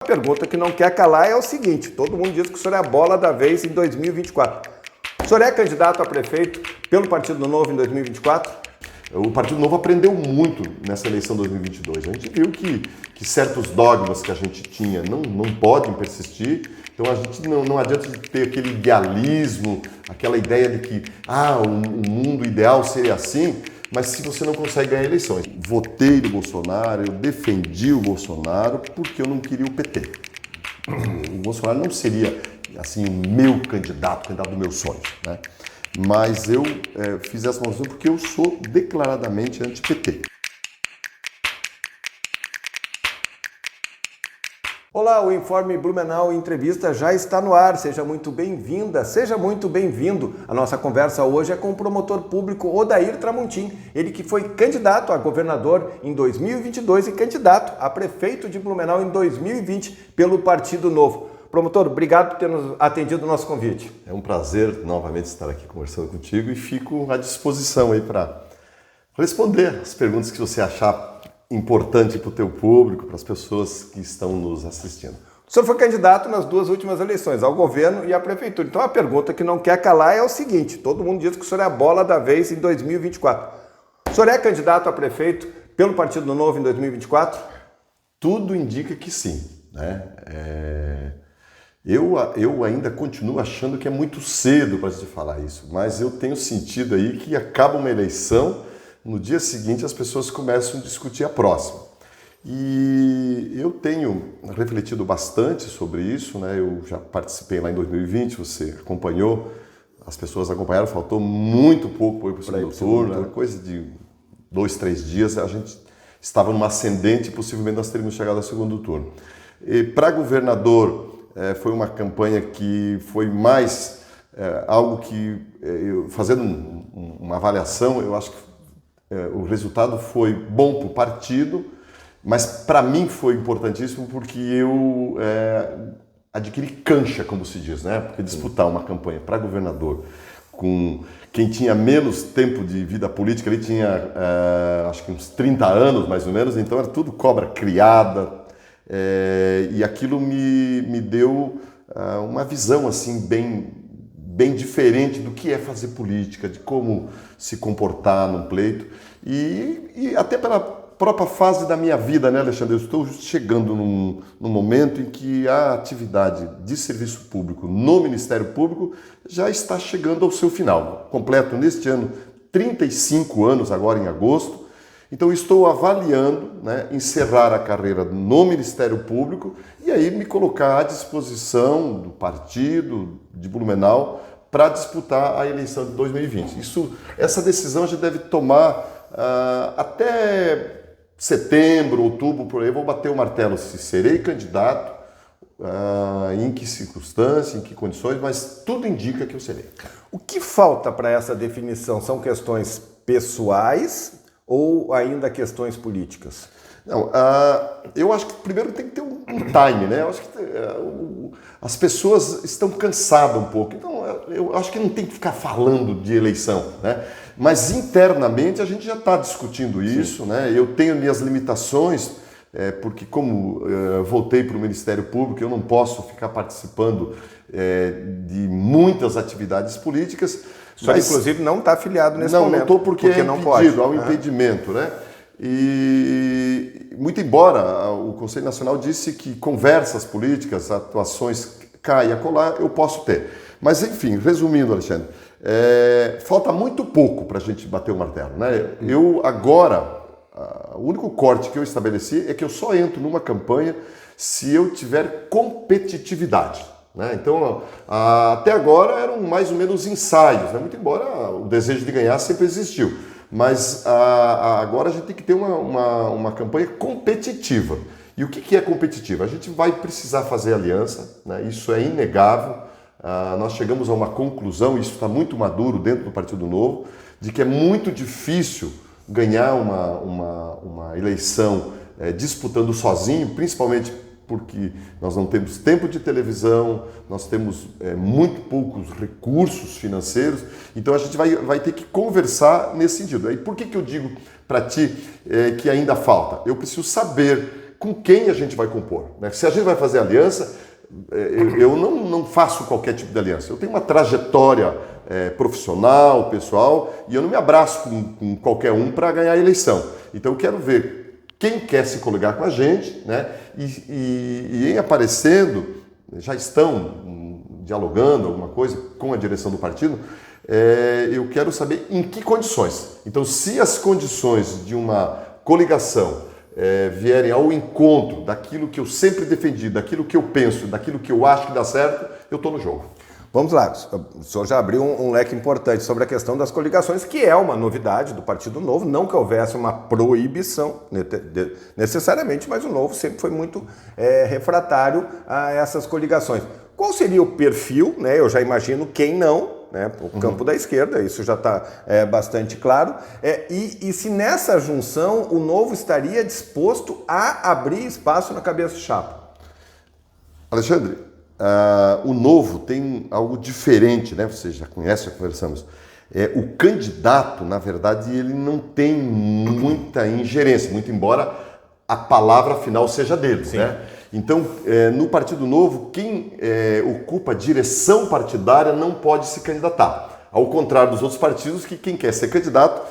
A pergunta que não quer calar é o seguinte: todo mundo diz que o senhor é a bola da vez em 2024. O senhor é candidato a prefeito pelo Partido Novo em 2024? O Partido Novo aprendeu muito nessa eleição 2022. A gente viu que certos dogmas que a gente tinha não podem persistir. Então a gente não adianta ter aquele idealismo, aquela ideia de que o mundo ideal seria assim, mas se você não consegue ganhar eleições. Votei no Bolsonaro, eu defendi o Bolsonaro porque eu não queria o PT. O Bolsonaro não seria assim o meu candidato dos meus sonhos, né? Mas eu fiz essa moção porque eu sou declaradamente anti-PT. Olá, o Informe Blumenau Entrevista já está no ar. Seja muito bem-vinda, seja muito bem-vindo. A nossa conversa hoje é com o promotor público Odair Tramontim, ele que foi candidato a governador em 2022 e candidato a prefeito de Blumenau em 2020 pelo Partido Novo. Promotor, obrigado por ter nos atendido o nosso convite. É um prazer novamente estar aqui conversando contigo e fico à disposição aí para responder as perguntas que você achar importante para o teu público, para as pessoas que estão nos assistindo. O senhor foi candidato nas duas últimas eleições, ao governo e à prefeitura. Então a pergunta que não quer calar é o seguinte: todo mundo diz que o senhor é a bola da vez em 2024. O senhor é candidato a prefeito pelo Partido Novo em 2024? Tudo indica que sim, né? Eu ainda continuo achando que é muito cedo para se falar isso, mas eu tenho sentido aí que acaba uma eleição, no dia seguinte as pessoas começam a discutir a próxima. E eu tenho refletido bastante sobre isso, né? Eu já participei lá em 2020, você acompanhou, as pessoas acompanharam, faltou muito pouco para ir para o segundo turno, né? Coisa de 2, 3 dias, a gente estava numa ascendente e possivelmente nós teríamos chegado ao segundo turno. E para governador, foi uma campanha que foi mais algo que, fazendo uma avaliação, eu acho que o resultado foi bom para o partido, mas para mim foi importantíssimo porque eu adquiri cancha, como se diz, né? Porque disputar uma campanha para governador com quem tinha menos tempo de vida política, ele tinha acho que uns 30 anos mais ou menos, então era tudo cobra criada. E aquilo me deu uma visão assim bem diferente do que é fazer política, de como se comportar num pleito e até pela própria fase da minha vida, né, Alexandre? Eu estou chegando num momento em que a atividade de serviço público no Ministério Público já está chegando ao seu final. Completo neste ano 35 anos, agora em agosto. Então estou avaliando, né, encerrar a carreira no Ministério Público e aí me colocar à disposição do partido de Blumenau para disputar a eleição de 2020. Essa decisão já deve tomar até setembro, outubro, por aí. Eu vou bater o martelo se serei candidato, em que circunstância, em que condições, mas tudo indica que eu serei. O que falta para essa definição? São questões pessoais ou ainda questões políticas? Não, eu acho que primeiro tem que ter um time, né? Eu acho que as pessoas estão cansadas um pouco, então eu acho que não tem que ficar falando de eleição, né? Mas internamente a gente já está discutindo isso, sim, né? Eu tenho minhas limitações, porque como voltei para o Ministério Público, eu não posso ficar participando de muitas atividades políticas. O senhor, inclusive, não está afiliado nesse momento. Não estou porque é não impedido, pode. há um impedimento, né? E muito embora o Conselho Nacional disse que conversas políticas, atuações cá e acolá, eu posso ter. Mas, enfim, resumindo, Alexandre, falta muito pouco para a gente bater o martelo, né? Eu agora, o único corte que eu estabeleci é que eu só entro numa campanha se eu tiver competitividade, né? Então, até agora eram mais ou menos ensaios, né? Muito embora o desejo de ganhar sempre existiu. Mas agora a gente tem que ter uma campanha competitiva. E o que é competitiva? A gente vai precisar fazer aliança, né? Isso é inegável. Nós chegamos a uma conclusão, e isso está muito maduro dentro do Partido Novo, de que é muito difícil ganhar uma eleição disputando sozinho, principalmente porque nós não temos tempo de televisão, nós temos muito poucos recursos financeiros, então a gente vai ter que conversar nesse sentido. E por que eu digo para ti que ainda falta? Eu preciso saber com quem a gente vai compor. Né? Se a gente vai fazer aliança, eu não faço qualquer tipo de aliança. Eu tenho uma trajetória profissional, pessoal, e eu não me abraço com qualquer um para ganhar a eleição. Então eu quero ver quem quer se coligar com a gente, né? E em aparecendo, já estão dialogando alguma coisa com a direção do partido, eu quero saber em que condições. Então, se as condições de uma coligação vierem ao encontro daquilo que eu sempre defendi, daquilo que eu penso, daquilo que eu acho que dá certo, eu estou no jogo. Vamos lá, o senhor já abriu um leque importante sobre a questão das coligações, que é uma novidade do Partido Novo, não que houvesse uma proibição necessariamente, mas o Novo sempre foi muito refratário a essas coligações. Qual seria o perfil, né? Eu já imagino quem não, né? O campo da esquerda, isso já está bastante claro. E se nessa junção o Novo estaria disposto a abrir espaço na cabeça de chapa? Alexandre, o Novo tem algo diferente, né? Você já conhece, já conversamos. O candidato, na verdade, ele não tem muita ingerência, muito embora a palavra final seja dele, né? Então, no Partido Novo, quem ocupa a direção partidária não pode se candidatar. Ao contrário dos outros partidos, que quem quer ser candidato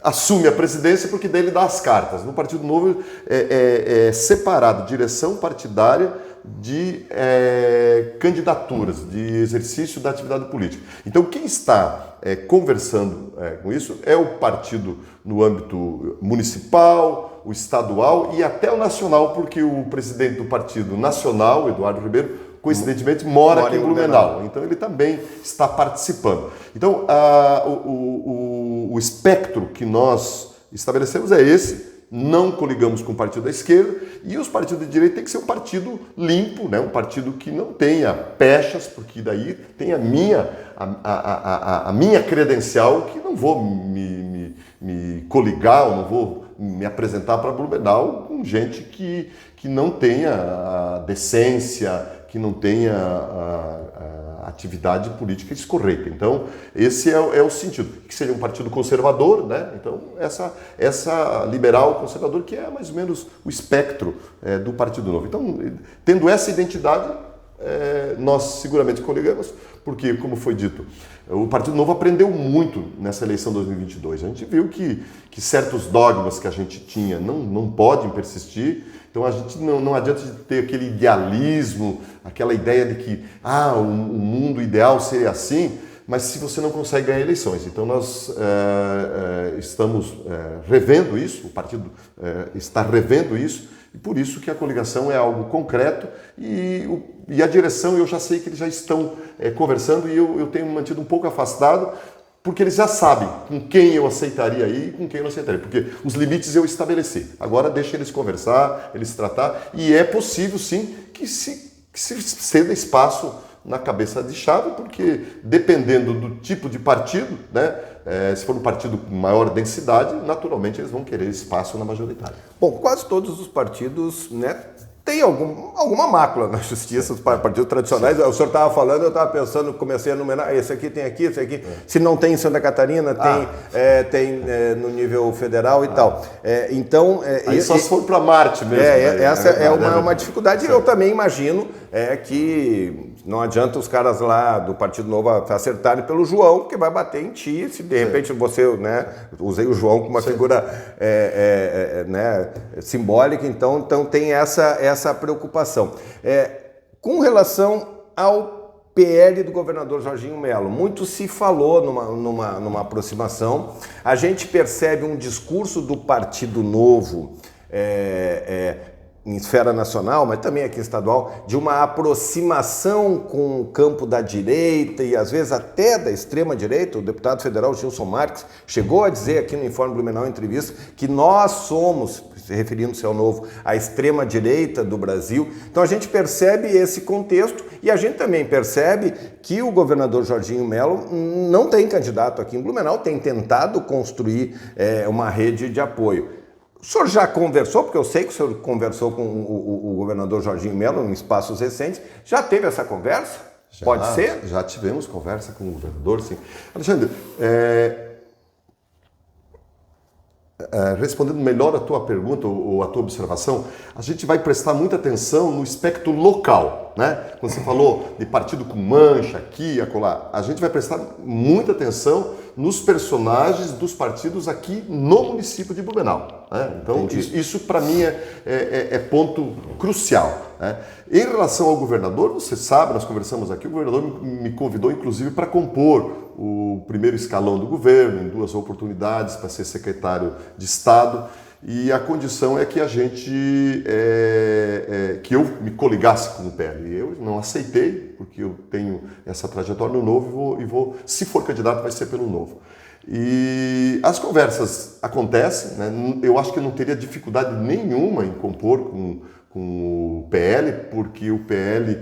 assume a presidência porque daí ele dá as cartas. No Partido Novo é separado direção partidária de candidaturas, de exercício da atividade política. Então, quem está conversando com isso é o partido no âmbito municipal, o estadual e até o nacional, porque o presidente do Partido Nacional, Eduardo Ribeiro, coincidentemente mora aqui em Blumenau. Então, ele também está participando. Então, o espectro que nós estabelecemos é esse. Não coligamos com o partido da esquerda e os partidos de direita tem que ser um partido limpo, né? Um partido que não tenha pechas, porque daí tem a minha credencial que não vou me coligar ou não vou me apresentar para Blumenau com gente que não tenha a decência, que não tenha a atividade política descorreta. Então, esse é o sentido. Que seria um partido conservador, né? Então, essa liberal conservador, que é mais ou menos o espectro do Partido Novo. Então, tendo essa identidade, nós seguramente coligamos, porque, como foi dito, o Partido Novo aprendeu muito nessa eleição 2022. A gente viu que certos dogmas que a gente tinha não podem persistir. Então a gente não adianta de ter aquele idealismo, aquela ideia de que o mundo ideal seria assim, mas se você não consegue ganhar eleições. Então nós estamos revendo isso, o partido está revendo isso, e por isso que a coligação é algo concreto e a direção, eu já sei que eles já estão conversando e eu tenho mantido um pouco afastado, porque eles já sabem com quem eu aceitaria ir e com quem eu não aceitaria. Porque os limites eu estabeleci. Agora deixa eles conversar, eles tratar. E é possível, sim, que se ceda espaço na cabeça de chave, porque dependendo do tipo de partido, né, se for um partido com maior densidade, naturalmente eles vão querer espaço na majoritária. Bom, quase todos os partidos, né, tem alguma mácula na justiça, os partidos tradicionais. O senhor estava falando, eu estava pensando, comecei a enumerar, esse aqui tem aqui, esse aqui. Se não tem em Santa Catarina, tem no nível federal e tal. Então, aí só se for para Marte mesmo. Essa é uma dificuldade. Eu também imagino que não adianta os caras lá do Partido Novo acertarem pelo João, porque vai bater em ti, se de repente você, né, usei o João como uma figura simbólica, então tem essa preocupação. Com relação ao PL do governador Jorginho Mello, muito se falou numa aproximação, a gente percebe um discurso do Partido Novo em esfera nacional, mas também aqui estadual, de uma aproximação com o campo da direita e às vezes até da extrema direita. O deputado federal Gilson Marques chegou a dizer aqui no Informe Blumenau, em entrevista, que nós somos, se referindo-se ao Novo, a extrema direita do Brasil. Então a gente percebe esse contexto e a gente também percebe que o governador Jorginho Mello não tem candidato aqui em Blumenau, tem tentado construir uma rede de apoio. O senhor já conversou, porque eu sei que o senhor conversou com o governador Jorginho Mello em espaços recentes, já teve essa conversa? Pode ser? Já tivemos conversa com o governador, sim. Alexandre, respondendo melhor a tua pergunta ou a tua observação, a gente vai prestar muita atenção no espectro local, né? Quando você falou de partido com mancha, aqui, acolá, a gente vai prestar muita atenção nos personagens dos partidos aqui no município de Blumenau, né? Então, isso para mim é ponto crucial, né? Em relação ao governador, você sabe, nós conversamos aqui, o governador me convidou inclusive para compor o primeiro escalão do governo, em 2 oportunidades para ser secretário de Estado, e a condição é que a gente, que eu me coligasse com o PL. Eu não aceitei, porque eu tenho essa trajetória no Novo e vou, se for candidato, vai ser pelo Novo. E as conversas acontecem, né? Eu acho que não teria dificuldade nenhuma em compor com o PL, porque o PL,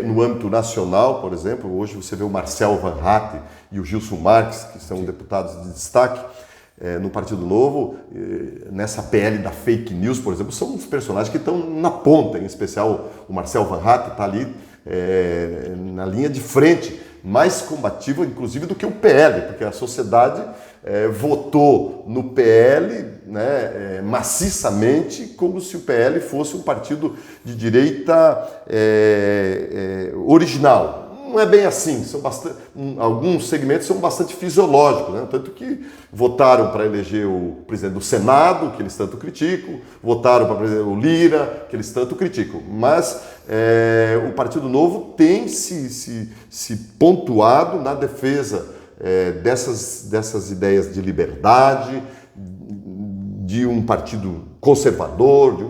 no âmbito nacional, por exemplo, hoje você vê o Marcel Van Hatten e o Gilson Marques, que são deputados de destaque no Partido Novo, nessa PL da fake news, por exemplo, são os personagens que estão na ponta, em especial o Marcel Van Hatten está ali na linha de frente, mais combativa, inclusive, do que o PL, porque a sociedade votou no PL, né, maciçamente, como se o PL fosse um partido de direita original. Não é bem assim, alguns segmentos são bastante fisiológicos, né? Tanto que votaram para eleger o presidente do Senado, que eles tanto criticam, votaram para o Lira, que eles tanto criticam, mas o Partido Novo tem se pontuado na defesa dessas ideias de liberdade, de um partido conservador, de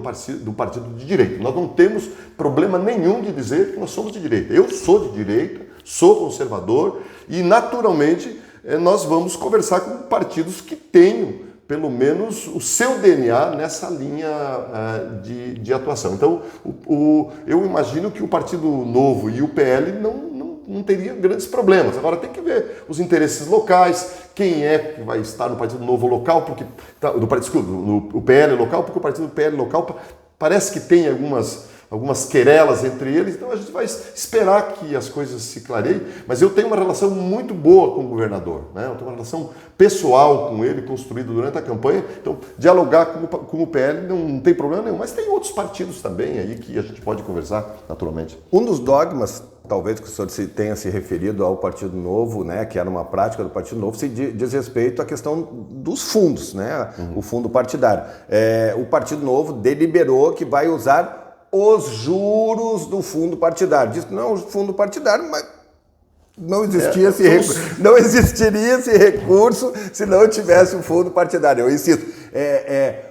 um partido de direita. Nós não temos problema nenhum de dizer que nós somos de direita. Eu sou de direita, sou conservador e, naturalmente, nós vamos conversar com partidos que tenham, pelo menos, o seu DNA nessa linha de atuação. Então, eu imagino que o Partido Novo e o PL não teria grandes problemas. Agora tem que ver os interesses locais, quem é que vai estar no Partido Novo local, porque no PL local, porque o Partido PL local parece que tem algumas querelas entre eles, então a gente vai esperar que as coisas se clareiem, mas eu tenho uma relação muito boa com o governador, né? Eu tenho uma relação pessoal com ele, construída durante a campanha, então dialogar com o PL não tem problema nenhum, mas tem outros partidos também aí que a gente pode conversar naturalmente. Um dos dogmas, talvez que o senhor tenha se referido ao Partido Novo, né, que era uma prática do Partido Novo, se diz respeito à questão dos fundos, né, o fundo partidário. O Partido Novo deliberou que vai usar os juros do fundo partidário. Diz que não é o fundo partidário, mas não existiria esse recurso se não tivesse o fundo partidário. Eu insisto.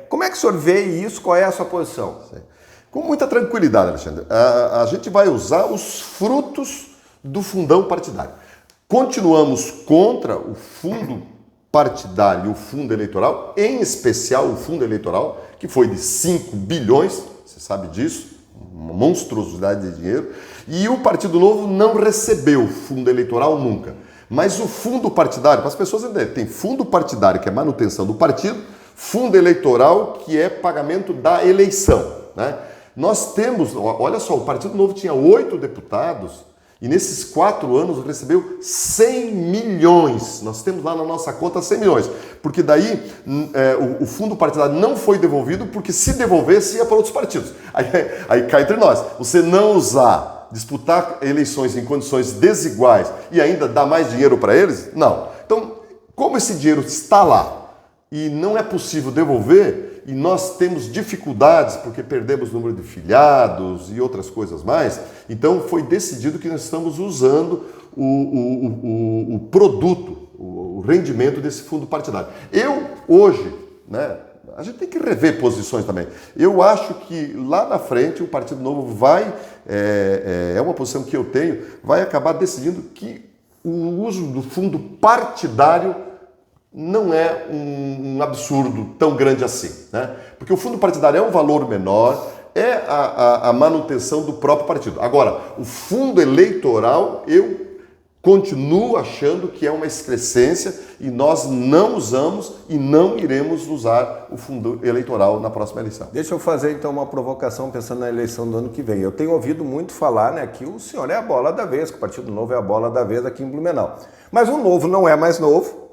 Como é que o senhor vê isso? Qual é a sua posição? Com muita tranquilidade, Alexandre. A gente vai usar os frutos do fundão partidário. Continuamos contra o fundo partidário e o fundo eleitoral, em especial o fundo eleitoral, que foi de 5 bilhões, você sabe disso, uma monstruosidade de dinheiro, e o Partido Novo não recebeu fundo eleitoral nunca. Mas o fundo partidário, para as pessoas entenderem, tem fundo partidário, que é manutenção do partido, fundo eleitoral, que é pagamento da eleição, né? Nós temos, olha só, o Partido Novo tinha 8 deputados e nesses 4 anos recebeu 100 milhões. Nós temos lá na nossa conta 100 milhões. Porque daí o fundo partidário não foi devolvido, porque se devolvesse ia para outros partidos. Aí cai entre nós. Você não usar, disputar eleições em condições desiguais e ainda dar mais dinheiro para eles? Não. Então, como esse dinheiro está lá e não é possível devolver, e nós temos dificuldades porque perdemos o número de filiados e outras coisas mais, então foi decidido que nós estamos usando o produto, o rendimento desse fundo partidário. Eu, hoje, né, a gente tem que rever posições também. Eu acho que lá na frente o Partido Novo vai, é uma posição que eu tenho, vai acabar decidindo que o uso do fundo partidário não é um absurdo tão grande assim, né? Porque o fundo partidário é um valor menor, é a manutenção do próprio partido. Agora, o fundo eleitoral, eu continuo achando que é uma excrescência e nós não usamos e não iremos usar o fundo eleitoral na próxima eleição. Deixa eu fazer então uma provocação pensando na eleição do ano que vem. Eu tenho ouvido muito falar, né, que o senhor é a bola da vez, que o Partido Novo é a bola da vez aqui em Blumenau. Mas o Novo não é mais novo,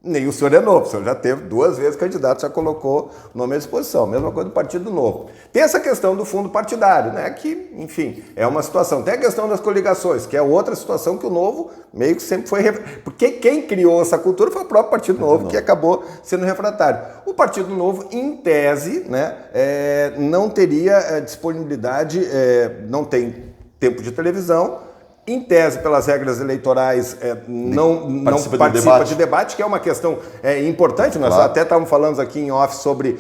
Nem o senhor é novo, o senhor já teve 2 vezes candidato, já colocou o nome à disposição. Mesma coisa do Partido Novo. Tem essa questão do fundo partidário, né? Que, enfim, é uma situação. Tem a questão das coligações, que é outra situação que o Novo meio que sempre foi... Porque quem criou essa cultura foi o próprio Partido Novo, que acabou sendo refratário. O Partido Novo, em tese, né, não teria disponibilidade, não tem tempo de televisão. Em tese, pelas regras eleitorais, não participa de debate, que é uma questão importante. Nós até estávamos falando aqui em off sobre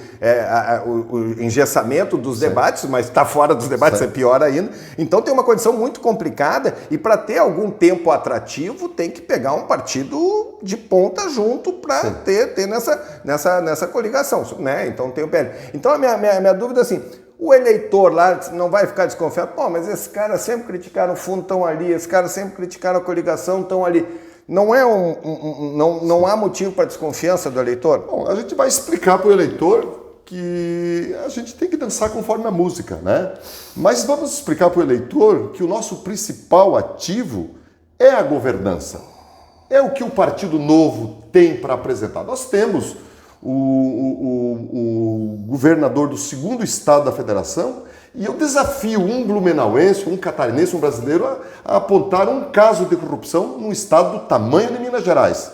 o engessamento dos debates, mas está fora dos debates, é pior ainda. Então tem uma condição muito complicada e para ter algum tempo atrativo tem que pegar um partido de ponta junto para ter nessa coligação, né? Então tem o PL. Então a minha dúvida é assim... O eleitor lá não vai ficar desconfiado. Pô, mas esses caras sempre criticaram o fundo, estão ali. Esses caras sempre criticaram a coligação, estão ali. Não é não há motivo para desconfiança do eleitor? Bom, a gente vai explicar para o eleitor que a gente tem que dançar conforme a música, né? Mas vamos explicar para o eleitor que o nosso principal ativo é a governança. É o que o Partido Novo tem para apresentar. Nós temos o governador do 2º estado da federação, e eu desafio um blumenauense, um catarinense, um brasileiro a apontar um caso de corrupção num estado do tamanho de Minas Gerais.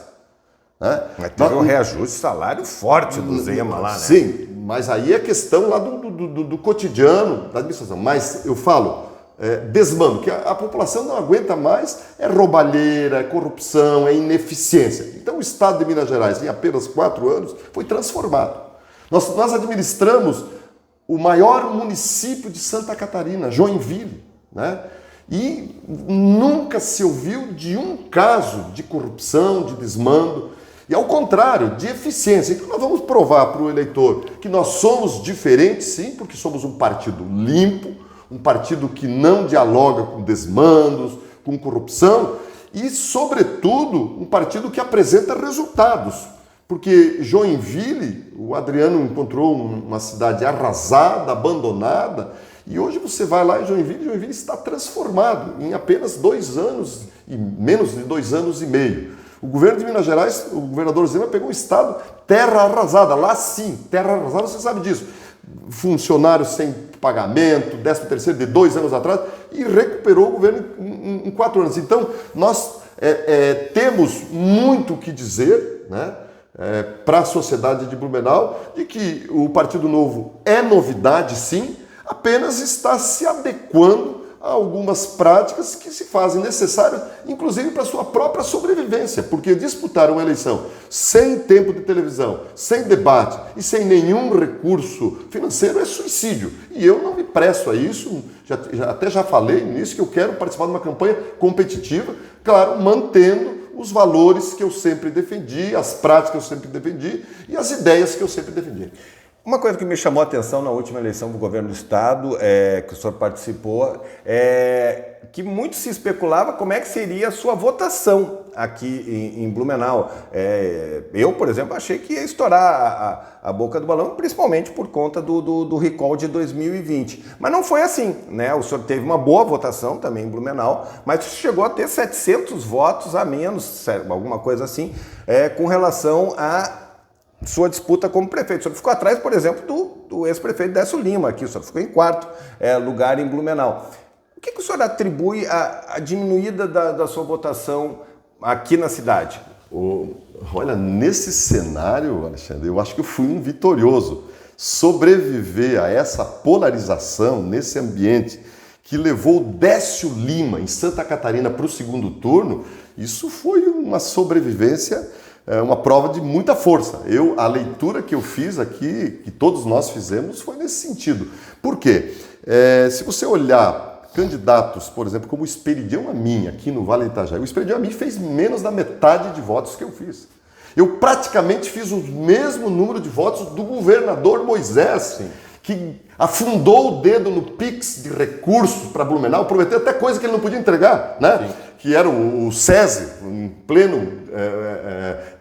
Né? Mas teve um reajuste de salário forte do Zema lá, né? Sim, mas aí é questão lá do cotidiano da administração. Mas eu falo, desmando, que a população não aguenta mais, é roubalheira, é corrupção, é ineficiência. Então o estado de Minas Gerais, em apenas 4 anos, foi transformado. Nós administramos o maior município de Santa Catarina, Joinville, né? E nunca se ouviu de um caso de corrupção, de desmando, e ao contrário, de eficiência. Então nós vamos provar para o eleitor que nós somos diferentes, sim, porque somos um partido limpo, um partido que não dialoga com desmandos, com corrupção e, sobretudo, um partido que apresenta resultados. Porque Joinville, o Adriano encontrou uma cidade arrasada, abandonada, e hoje você vai lá em Joinville está transformado em apenas 2 anos, e menos de 2 anos e meio. O governo de Minas Gerais, o governador Zema pegou um estado terra arrasada, lá sim, terra arrasada, você sabe disso. Funcionários sem pagamento, 13º de 2 anos atrás, e recuperou o governo em 4 anos. Então, nós temos muito o que dizer, né, para a sociedade de Blumenau, de que o Partido Novo é novidade, sim, apenas está se adequando a algumas práticas que se fazem necessárias, inclusive para a sua própria sobrevivência, porque disputar uma eleição sem tempo de televisão, sem debate e sem nenhum recurso financeiro é suicídio. E eu não me presto a isso, até já falei nisso, que eu quero participar de uma campanha competitiva, claro, mantendo os valores que eu sempre defendi, as práticas que eu sempre defendi e as ideias que eu sempre defendi. Uma coisa que me chamou a atenção na última eleição do governo do estado, que o senhor participou, que muito se especulava como é que seria a sua votação aqui em Blumenau. Eu, por exemplo, achei que ia estourar a boca do balão, principalmente por conta do recall de 2020. Mas não foi assim, né? O senhor teve uma boa votação também em Blumenau, mas chegou a ter 700 votos a menos, alguma coisa assim, com relação a sua disputa como prefeito. O senhor ficou atrás, por exemplo, do ex-prefeito Décio Lima aqui. O senhor ficou em 4º lugar em Blumenau. O que o senhor atribui à diminuída da sua votação aqui na cidade? Olha, nesse cenário, Alexandre, eu acho que eu fui um vitorioso. Sobreviver a essa polarização, nesse ambiente que levou Décio Lima, em Santa Catarina, para o 2º turno, isso foi uma sobrevivência, uma prova de muita força. A leitura que eu fiz aqui, que todos nós fizemos, foi nesse sentido. Por quê? Se você olhar candidatos, por exemplo, como o Esperidião Amin, aqui no Vale do Itajaí, o Esperidião Amin fez menos da metade de votos que eu fiz. Eu praticamente fiz o mesmo número de votos do governador Moisés, sim, que afundou o dedo no Pix de recursos para Blumenau, prometeu até coisa que ele não podia entregar, né? Sim. Que era o SESI, em pleno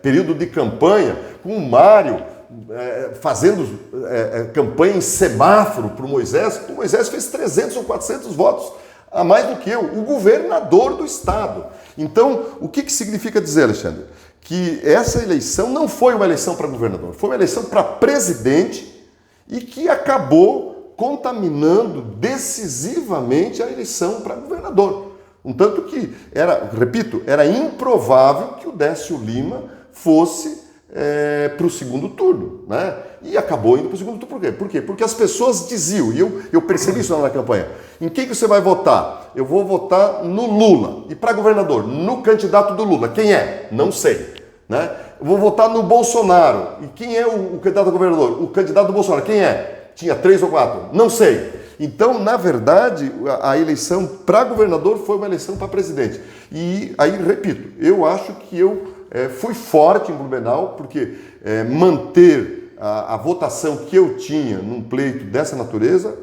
período de campanha, com o Mário fazendo campanha em semáforo para o Moisés. O Moisés fez 300 ou 400 votos a mais do que eu, o governador do estado. Então, o que significa dizer, Alexandre? que essa eleição não foi uma eleição para governador, foi uma eleição para presidente e que acabou contaminando decisivamente a eleição para governador. Um tanto que era improvável que o Décio Lima fosse para o segundo turno, né? E acabou indo para o segundo turno. Por quê? Porque as pessoas diziam, e eu percebi isso na campanha, em quem que você vai votar? Eu vou votar no Lula. E para governador, no candidato do Lula. Quem é? Não sei. Né? Eu vou votar no Bolsonaro. E quem é o candidato a governador? O candidato do Bolsonaro. Quem é? Tinha 3 ou 4. Não sei. Então, na verdade, a eleição para governador foi uma eleição para presidente. E aí, repito, eu acho que eu fui forte em Blumenau, porque manter a votação que eu tinha num pleito dessa natureza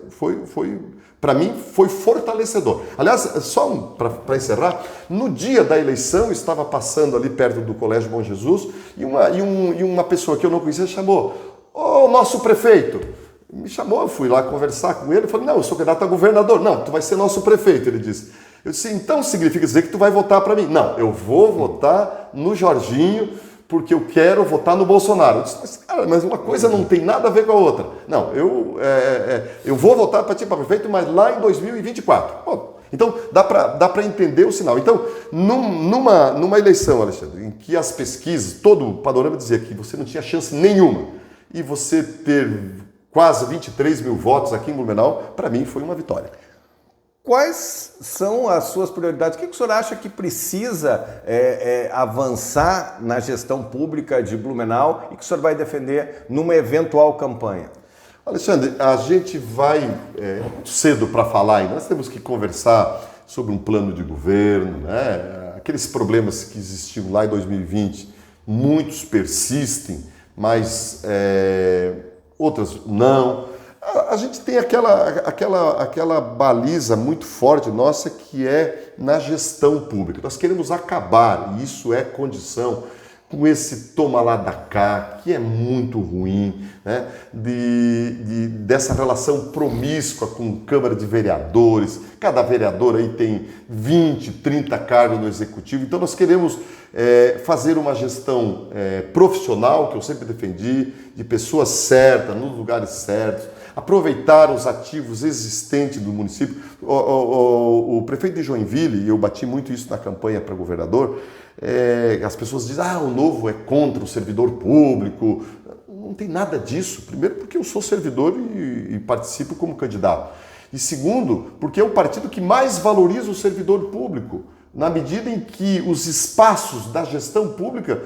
para mim, foi fortalecedor. Aliás, só para encerrar, no dia da eleição, eu estava passando ali perto do Colégio Bom Jesus e uma pessoa que eu não conhecia chamou: "Ô, nosso prefeito!" Me chamou, eu fui lá conversar com ele, eu falei: "Não, eu sou candidato a governador." "Não, tu vai ser nosso prefeito", ele disse. Eu disse: "Então significa dizer que tu vai votar para mim?" "Não, eu vou votar no Jorginho, porque eu quero votar no Bolsonaro." Eu disse: "Mas, cara, mas uma coisa não tem nada a ver com a outra." "Não, eu vou votar para ti para prefeito, mas lá em 2024. Bom, então dá para entender o sinal. Então, numa eleição, Alexandre, em que as pesquisas, todo o panorama dizia que você não tinha chance nenhuma, e você ter quase 23 mil votos aqui em Blumenau, para mim foi uma vitória. Quais são as suas prioridades? O que o senhor acha que precisa avançar na gestão pública de Blumenau e que o senhor vai defender numa eventual campanha? Alexandre, a gente vai muito cedo para falar ainda. Nós temos que conversar sobre um plano de governo, né? Aqueles problemas que existiam lá em 2020, muitos persistem, mas outras não. A gente tem aquela baliza muito forte nossa que é na gestão pública. Nós queremos acabar, e isso é condição, com esse toma lá da cá, que é muito ruim, né? Dessa relação promíscua com Câmara de Vereadores. Cada vereador aí tem 20, 30 cargos no Executivo. Então nós queremos fazer uma gestão profissional, que eu sempre defendi, de pessoas certas, nos lugares certos, aproveitar os ativos existentes do município. O prefeito de Joinville, e eu bati muito isso na campanha para governador, as pessoas dizem: o Novo é contra o servidor público. Não tem nada disso. Primeiro, porque eu sou servidor e participo como candidato. E segundo, porque é o partido que mais valoriza o servidor público, na medida em que os espaços da gestão pública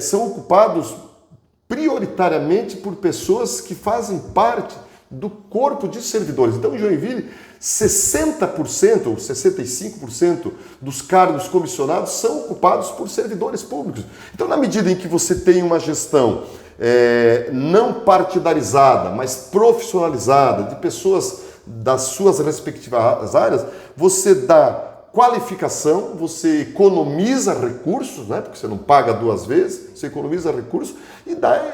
são ocupados prioritariamente por pessoas que fazem parte do corpo de servidores. Então, em Joinville, 60% ou 65% dos cargos comissionados são ocupados por servidores públicos. Então, na medida em que você tem uma gestão não partidarizada, mas profissionalizada, de pessoas das suas respectivas áreas, você dá qualificação, você economiza recursos, né? Porque você não paga 2 vezes, você economiza recursos e dá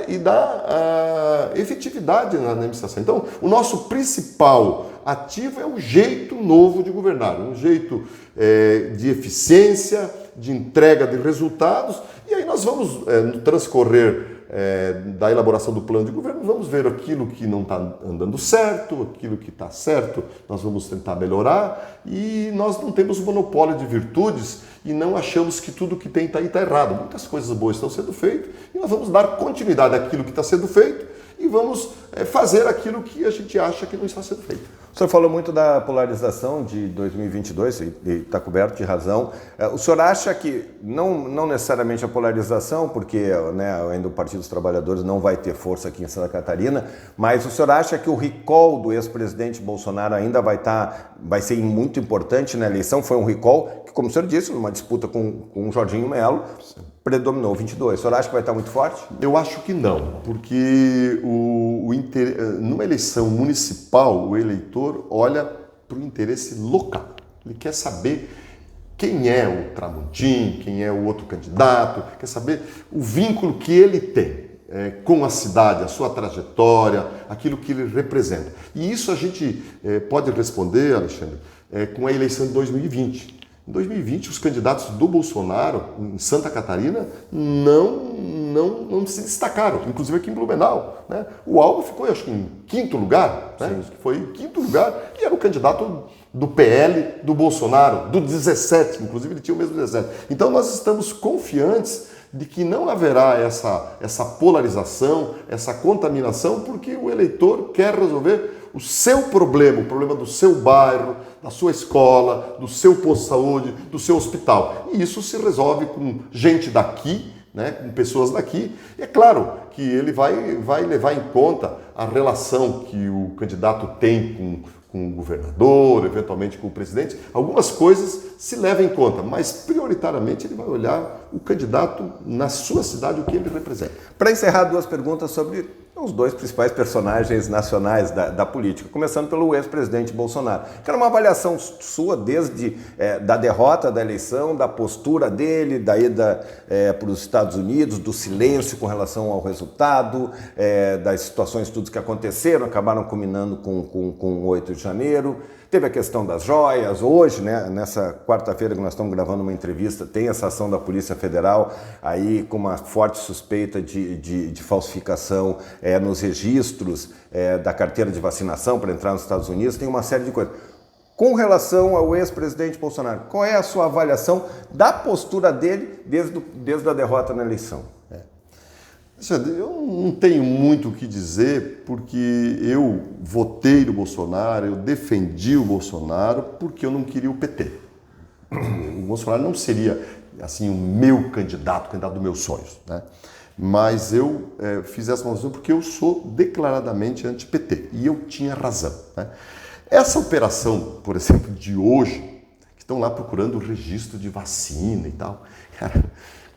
efetividade na administração. Então, o nosso principal ativo é o jeito novo de governar, um jeito de eficiência, de entrega de resultados, e aí nós vamos, no transcorrer da elaboração do plano de governo, vamos ver aquilo que não está andando certo, aquilo que está certo, nós vamos tentar melhorar, e nós não temos monopólio de virtudes e não achamos que tudo que tem está errado. Muitas coisas boas estão sendo feitas e nós vamos dar continuidade àquilo que está sendo feito e vamos fazer aquilo que a gente acha que não está sendo feito. O senhor falou muito da polarização de 2022 e está coberto de razão. O senhor acha que, não necessariamente a polarização, porque ainda o Partido dos Trabalhadores não vai ter força aqui em Santa Catarina, mas o senhor acha que o recall do ex-presidente Bolsonaro ainda vai ser muito importante na eleição? Foi um recall que, como o senhor disse, numa disputa com o Jorginho Melo, predominou 22. O senhor acha que vai estar muito forte? Eu acho que não, porque numa eleição municipal, o eleitor olha para o interesse local. Ele quer saber quem é o Tramontim, quem é o outro candidato, quer saber o vínculo que ele tem com a cidade, a sua trajetória, aquilo que ele representa. E isso a gente pode responder, Alexandre, com a eleição de 2020. Em 2020, os candidatos do Bolsonaro em Santa Catarina não se destacaram, inclusive aqui em Blumenau, né? O Alba ficou, acho que, em quinto lugar, né? Foi em quinto lugar e era o candidato do PL do Bolsonaro, do 17, inclusive ele tinha o mesmo 17. Então nós estamos confiantes de que não haverá essa polarização, essa contaminação, porque o eleitor quer resolver o seu problema, o problema do seu bairro, da sua escola, do seu posto de saúde, do seu hospital. E isso se resolve com gente daqui, né, com pessoas daqui. E é claro que ele vai levar em conta a relação que o candidato tem com o governador, eventualmente com o presidente. Algumas coisas se levam em conta, mas prioritariamente ele vai olhar o candidato na sua cidade, o que ele representa. Para encerrar, duas perguntas sobre os dois principais personagens nacionais da política, começando pelo ex-presidente Bolsonaro. Quero uma avaliação sua desde da derrota da eleição, da postura dele, da ida para os Estados Unidos, do silêncio com relação ao resultado, das situações, tudo que aconteceram, acabaram culminando com o 8 de janeiro. Teve a questão das joias, hoje, né, nessa quarta-feira que nós estamos gravando uma entrevista, tem essa ação da Polícia Federal, aí com uma forte suspeita de falsificação nos registros da carteira de vacinação para entrar nos Estados Unidos, tem uma série de coisas. Com relação ao ex-presidente Bolsonaro, qual é a sua avaliação da postura dele desde a derrota na eleição? Eu não tenho muito o que dizer, porque eu votei no Bolsonaro, eu defendi o Bolsonaro porque eu não queria o PT. O Bolsonaro não seria assim o meu candidato, o candidato dos meus sonhos, né? Mas eu fiz essa posição porque eu sou declaradamente anti-PT e eu tinha razão, né? Essa operação, por exemplo, de hoje, que estão lá procurando o registro de vacina e tal, cara,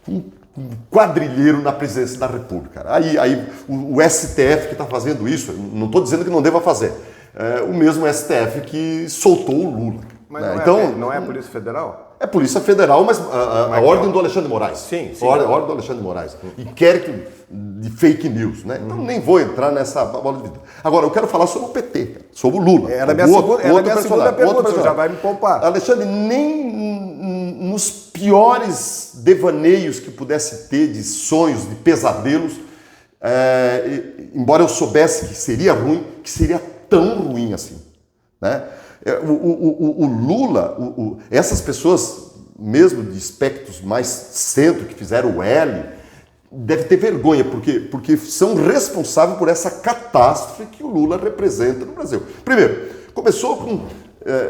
um quadrilheiro na presidência da República. Aí o STF que está fazendo isso, não estou dizendo que não deva fazer, o mesmo STF que soltou o Lula. Mas né? Então, não é a Polícia Federal? É Polícia Federal, mas a ordem do Alexandre de Moraes. Sim. A ordem do Alexandre de Moraes. Inquérito de fake news, né? Então nem vou entrar nessa bola de vida. Agora, eu quero falar sobre o PT, sobre o Lula. Era a minha segunda pergunta, você já vai me poupar. Alexandre, nem nos piores devaneios que pudesse ter de sonhos, de pesadelos, embora eu soubesse que seria ruim, que seria tão ruim assim, né? O Lula, essas pessoas, mesmo de espectros mais centro, que fizeram o L, deve ter vergonha, porque são responsáveis por essa catástrofe que o Lula representa no Brasil. Primeiro, começou com...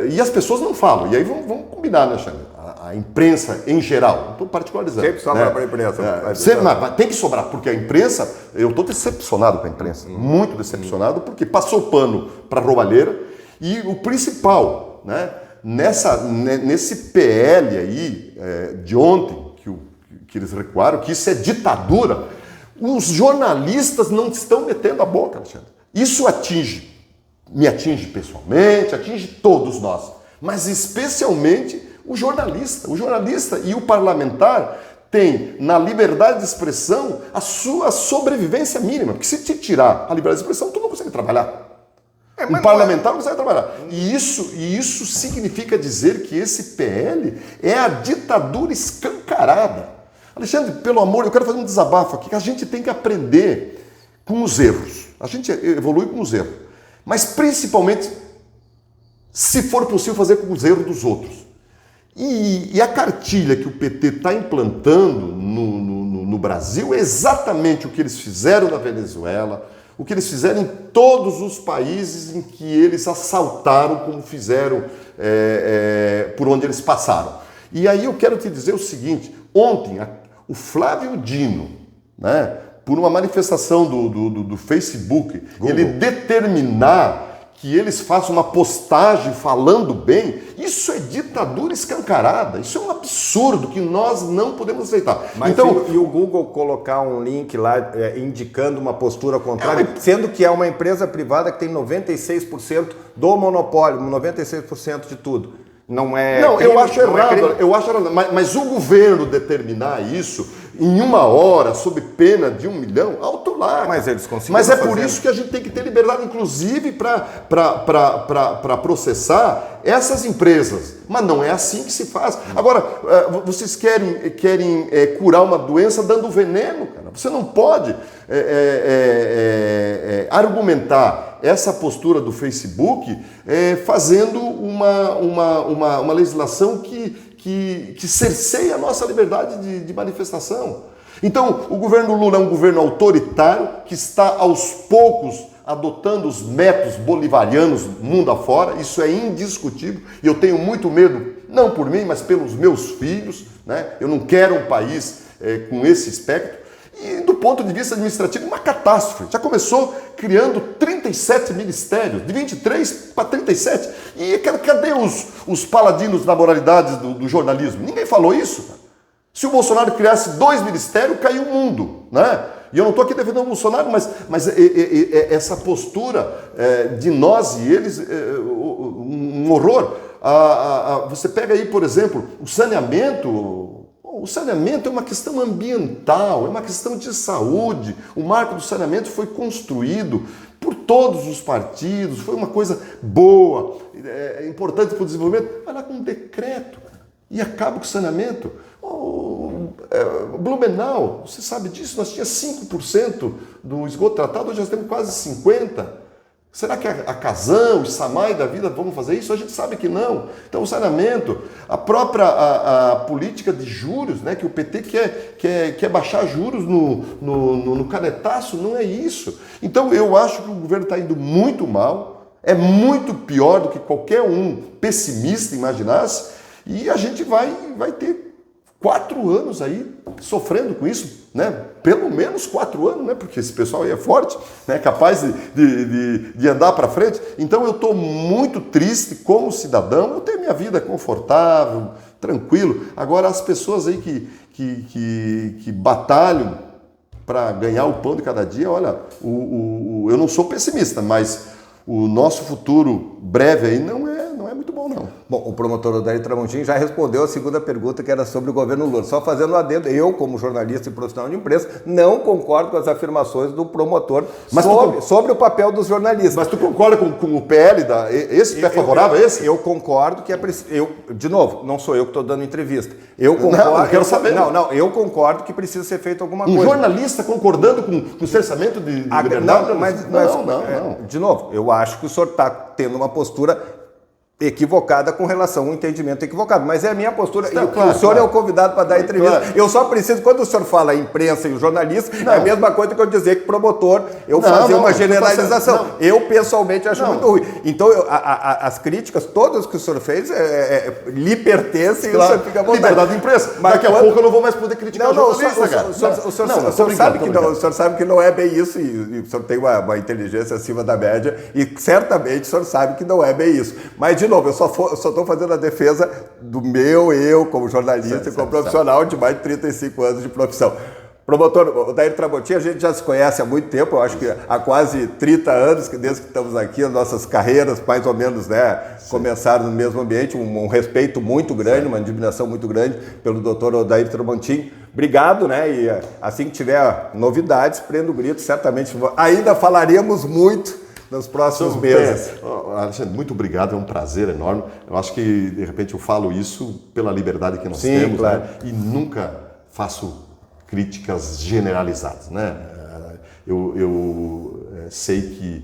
e as pessoas não falam, e aí vamos combinar, né, Xavier? A imprensa em geral, não estou particularizando. Sempre sobra para a imprensa. Mas tem que sobrar, porque a imprensa, eu estou decepcionado com a imprensa, muito decepcionado, porque passou pano para a roubalheira. E o principal, né, nesse PL aí de ontem, que eles recuaram, que isso é ditadura, os jornalistas não estão metendo a boca, Alexandre. Isso me atinge pessoalmente, atinge todos nós, mas especialmente o jornalista. O jornalista e o parlamentar têm, na liberdade de expressão, a sua sobrevivência mínima, porque se te tirar a liberdade de expressão, tu não consegue trabalhar. Um parlamentar não consegue trabalhar. E isso significa dizer que esse PL é a ditadura escancarada. Alexandre, pelo amor, eu quero fazer um desabafo aqui, que a gente tem que aprender com os erros. A gente evolui com os erros. Mas principalmente, se for possível, fazer com os erros dos outros. E a cartilha que o PT está implantando no Brasil é exatamente o que eles fizeram na Venezuela, o que eles fizeram em todos os países em que eles assaltaram, como fizeram por onde eles passaram. E aí eu quero te dizer o seguinte, ontem o Flávio Dino, né, por uma manifestação do Facebook, Google, ele determinar que eles façam uma postagem falando bem, isso é ditadura escancarada, isso é um absurdo que nós não podemos aceitar. Mas então, e o Google colocar um link lá indicando uma postura contrária, sendo que é uma empresa privada que tem 96% do monopólio, 96% de tudo. não é... Não, crime, eu acho não é errado, crime. mas o governo determinar isso em 1 hora, sob pena de 1 milhão, alto lá. Mas eles conseguiram Mas é por fazer. isso que a gente tem que ter liberdade, inclusive, para processar essas empresas. Mas não é assim que se faz. Agora, vocês querem curar uma doença dando veneno, cara. Você não pode argumentar essa postura do Facebook fazendo uma legislação que cerceia a nossa liberdade de manifestação. Então, o governo Lula é um governo autoritário que está aos poucos adotando os métodos bolivarianos mundo afora, isso é indiscutível, e eu tenho muito medo, não por mim, mas pelos meus filhos, né? Eu não quero um país com esse espectro. E do ponto de vista administrativo, uma catástrofe. Já começou criando 37 ministérios, de 23 para 37. E cadê os paladinos da moralidade do jornalismo? Ninguém falou isso, cara. Se o Bolsonaro criasse 2 ministérios, caiu o mundo, né? E eu não estou aqui defendendo o Bolsonaro, mas essa postura de nós e eles, um horror. Você pega aí, por exemplo, o saneamento. O saneamento é uma questão ambiental, é uma questão de saúde. O marco do saneamento foi construído por todos os partidos, foi uma coisa boa, importante para o desenvolvimento. Vai lá com um decreto e acaba com o saneamento. Blumenau, você sabe disso, nós tínhamos 5% do esgoto tratado, hoje nós temos quase 50%. Será que a Casan, o Samai da vida vão fazer isso? A gente sabe que não. Então o saneamento, a própria a política de juros, né, que o PT quer baixar juros no canetaço, não é isso. Então eu acho que o governo está indo muito mal, é muito pior do que qualquer um pessimista imaginasse, e a gente vai ter 4 anos aí sofrendo com isso, né? Pelo menos 4 anos, né? Porque esse pessoal aí é forte, né? Capaz de andar para frente. Então eu estou muito triste como cidadão. Eu tenho minha vida confortável, tranquilo. Agora as pessoas aí que batalham para ganhar o pão de cada dia, olha, eu não sou pessimista, mas o nosso futuro breve aí não é muito bom, não. Bom, o promotor Odair Tramontim já respondeu a segunda pergunta, que era sobre o governo Lula. Só fazendo um adendo, eu, como jornalista e profissional de imprensa, não concordo com as afirmações do promotor sobre o papel dos jornalistas. Mas tu concorda com o PL? Esse é favorável a esse? Eu concordo que é preciso... De novo, não sou eu que estou dando entrevista. Eu concordo... Não, eu quero saber. Eu concordo que precisa ser feito alguma coisa. Um jornalista concordando com o cerceamento de liberdade? Não. De novo, eu acho que o senhor está tendo uma postura equivocada com relação ao entendimento equivocado, mas é a minha postura, o senhor é o convidado para dar entrevista, eu só preciso, quando o senhor fala imprensa e o jornalista, é a mesma coisa que eu dizer que promotor, fazer uma generalização, eu pessoalmente acho muito ruim, então as críticas todas que o senhor fez lhe pertencem, e o senhor fica à vontade. Liberdade de imprensa, daqui a pouco eu não vou mais poder criticar o jornalista, cara. O senhor sabe que não é bem isso, e o senhor tem uma inteligência acima da média, e certamente o senhor sabe que não é bem isso, mas de novo, eu só estou fazendo a defesa do eu como jornalista e como profissional de mais de 35 anos de profissão. Promotor Odair Tramontim, a gente já se conhece há muito tempo, eu acho que há quase 30 anos, desde que estamos aqui, as nossas carreiras mais ou menos começaram no mesmo ambiente, um respeito muito grande, uma admiração muito grande pelo doutor Odair Tramontim. Obrigado, né? E assim que tiver novidades, prenda o grito, certamente ainda falaremos muito nos próximos meses. Alexandre, muito obrigado, é um prazer enorme. Eu acho que, de repente, eu falo isso pela liberdade que nós temos, claro, né? E nunca faço críticas generalizadas, né? Eu sei que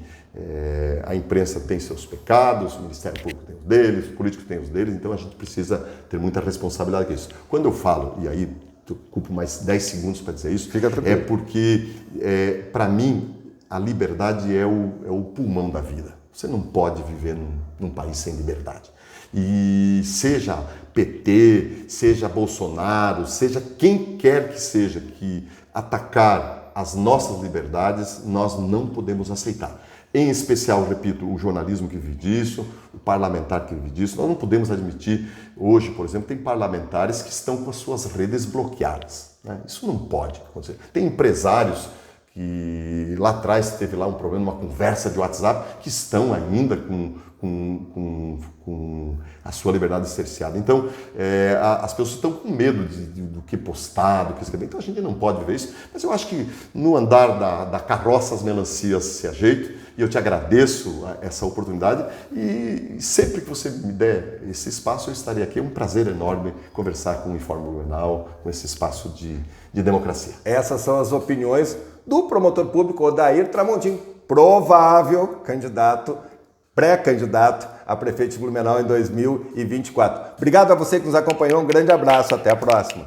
a imprensa tem seus pecados, o Ministério Público tem os deles, os políticos têm os deles, então a gente precisa ter muita responsabilidade com isso. Quando eu falo, e aí eu ocupo mais 10 segundos para dizer isso, é porque, para mim, a liberdade é o pulmão da vida. Você não pode viver num país sem liberdade. E seja PT, seja Bolsonaro, seja quem quer que seja que atacar as nossas liberdades, nós não podemos aceitar. Em especial, repito, o jornalismo que vive disso, o parlamentar que vive disso. Nós não podemos admitir, hoje, por exemplo, tem parlamentares que estão com as suas redes bloqueadas, né? Isso não pode acontecer. Tem empresários que lá atrás teve lá um problema, uma conversa de WhatsApp, que estão ainda com com a sua liberdade cerceada. Então, as pessoas estão com medo do que postar, do que escrever. Então, a gente não pode ver isso. Mas eu acho que no andar da carroça as melancias se ajeitam. E eu te agradeço essa oportunidade. E sempre que você me der esse espaço, eu estarei aqui. É um prazer enorme conversar com o Informe Blumenau, com esse espaço de democracia. Essas são as opiniões do promotor público Odair Tramontim, provável candidato, pré-candidato a prefeito de Blumenau em 2024. Obrigado a você que nos acompanhou, um grande abraço, até a próxima.